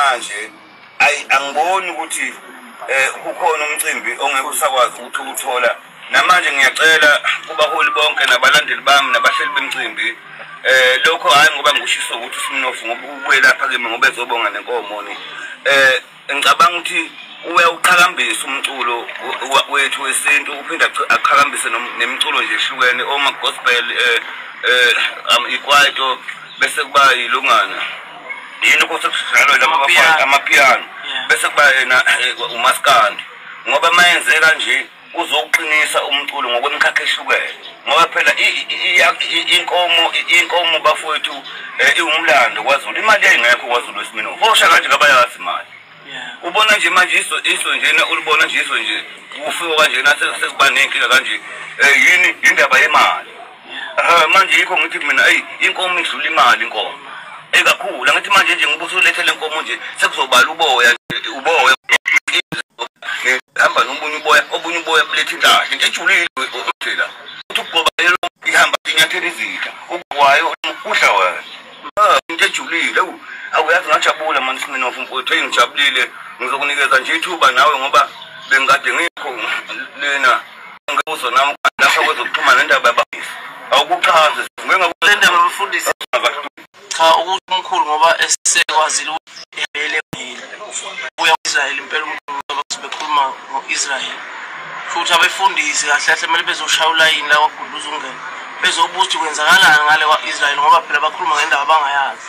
manje angiboni ukuthi kukhona umcimbi ongeke usakwazi ukuthi uthola. Namanje ngiyacela kubaholi bonke nabalandeli bami nabahleli bemicimbi lokho hayi ngoba ngushiso ukuthi uSminofu ngoba ukwelapha kimi ngoba ezobonga nenkomo ni ngicabanga ukuthi uyawuqhakambisa umculo wethu wesintu uphinda aqhakambise nemiculo nje ehlukene oma gospel ikwaito bese kuba yilungana yini kosekujalo lama amapiano bese kuba yena umaskandi ngoba mayenze kanje uzoqinisa umculo ngokwemkhakha ehlukene ngoba phela inkomo bafowethu iwumlando kwaZulu imali ayingekho kwaZulu weSminofu osha kanje kabayazi imali ubona nje manje iso njena ulibona nje iso nje ufika kanje nasekuba nenkinga kanje yini indaba yemali manje yikho ngithi mina inkomo idlula imali inkomo kakhulu ngithi manje nje ngoba usulethele inkomo nje sekuzobala uboya hamba obunye uboya bulethe kahle into ejulile othela uthi ugoba ihamba inyathela izitha ukwayo ukudla wena into ejulile awuyazi ngajabula manje Sminofu mfowethu ngijabulile ngizokunikeza nje ithuba nawe ngoba bengikade ngikho lena ngikuzo nami lapha kwezokuxhumana nendaba yabafisi awukuchaze ngingakulenda babafundisi cha ukuthi umkhulu ngoba esekwazile uhele uya eIsrael impela umkhulu bekhuluma ngoIsrael futhi abefundisi kahle kahle kumele bezoshaya ulayini la kwaGudluza ungene bezobuza kwenzakalani ngale kwaIsrael ngoba phela bakhuluma ngendaba abangayazi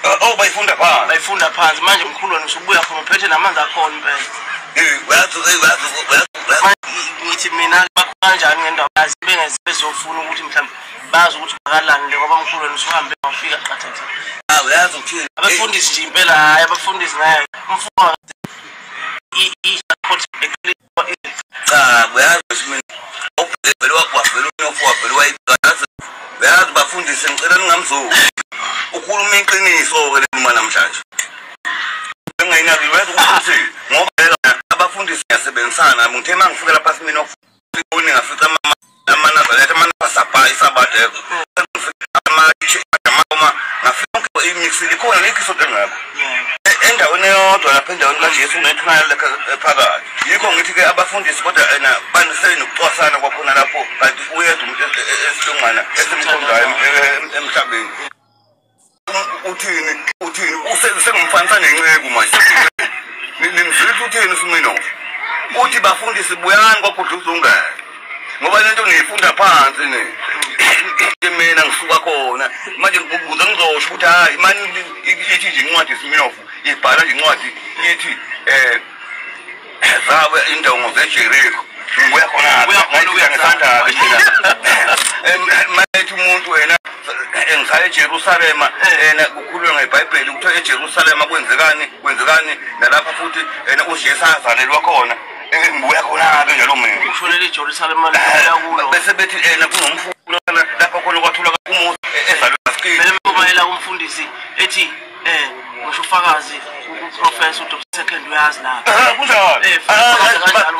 bayifunda phansi manje mkhulu wena usubuya khona uphethe namanzi akhona impela ngithi mina kanjani ngendaba yazi bengeze bezofuna ukuthi mhlawumbe bazi ukuthi bakalani ngoba mkhulu wena usuhambe wafika qathatha uyazi ukuthi abafundisi nje impela hayi abafundisi naye umfowabo cha uyazi mina ubhele wakwavela uNofu wayiqhaza uyazi bafundisi ngicela ningamzulu ukhuluma iqiniso ke lema namhlanje ngayinazi uyazi ukuthi ngoba abafundisi yasebenzisana ngithe mangifika lapha Sminofu ngibone ngafica amanazareth amanasapha isabade ngafika imix likhona lekhiso engakho endaweni yodwa lapha endaweni kaJesu unethana lekha phakathi yikho ngithi ke abafundisi kodwa ena banisele nokucwasana kwakhona lapho kanti uyedwa umuntu esilungana esimkhondayo emhlabeni uthini usengumfanisa nenceku manje nimzwile uthini Sminofu uthi bafundisi buyani kwaGudluza ungene ngoba lento ngiyifunda phansi mina ngisuka khona manje ngibuza ngizosho ukuthi hayi manje ithi nje incwadi Sminofu ibhala nje incwadi ithi zabe indawo zeJeriko ngibuya khona ngisanda manje umuntu wena engisaya eJerusalema kukhulunywa ngeBhayibheli ukuthi eJerusalema kwenzekani nalapha futhi uJesu azalelwa khona ngibuya khona ke njalo mina ushonele eJerusalem la kulo bese bethi kunomfuno lapha khona kwathula umuzi ezalwa sikini bayela umfundisi ethi ngisho ufakazi uprofessor uDr Second uyazi lapha kunjalo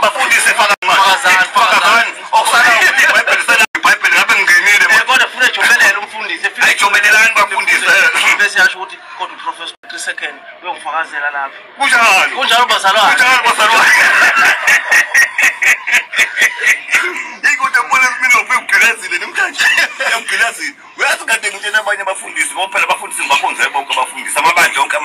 bafundise fakazani okusala iBhayibheli ngabe ngingenile kodwa futhi ejomelele umfundisi ayijomelelani bafundise bese yasho ukuthi kodwa uprofessor uDr Second uyongifakazela lapha kunjalo bazalwane ikude mbona Sminofu ugilazile namhlanje ugilazile uyazi kade ngitshela abanye abafundisi ngoba phela abafundisi bakhonze bonke abafundisi amabandla onke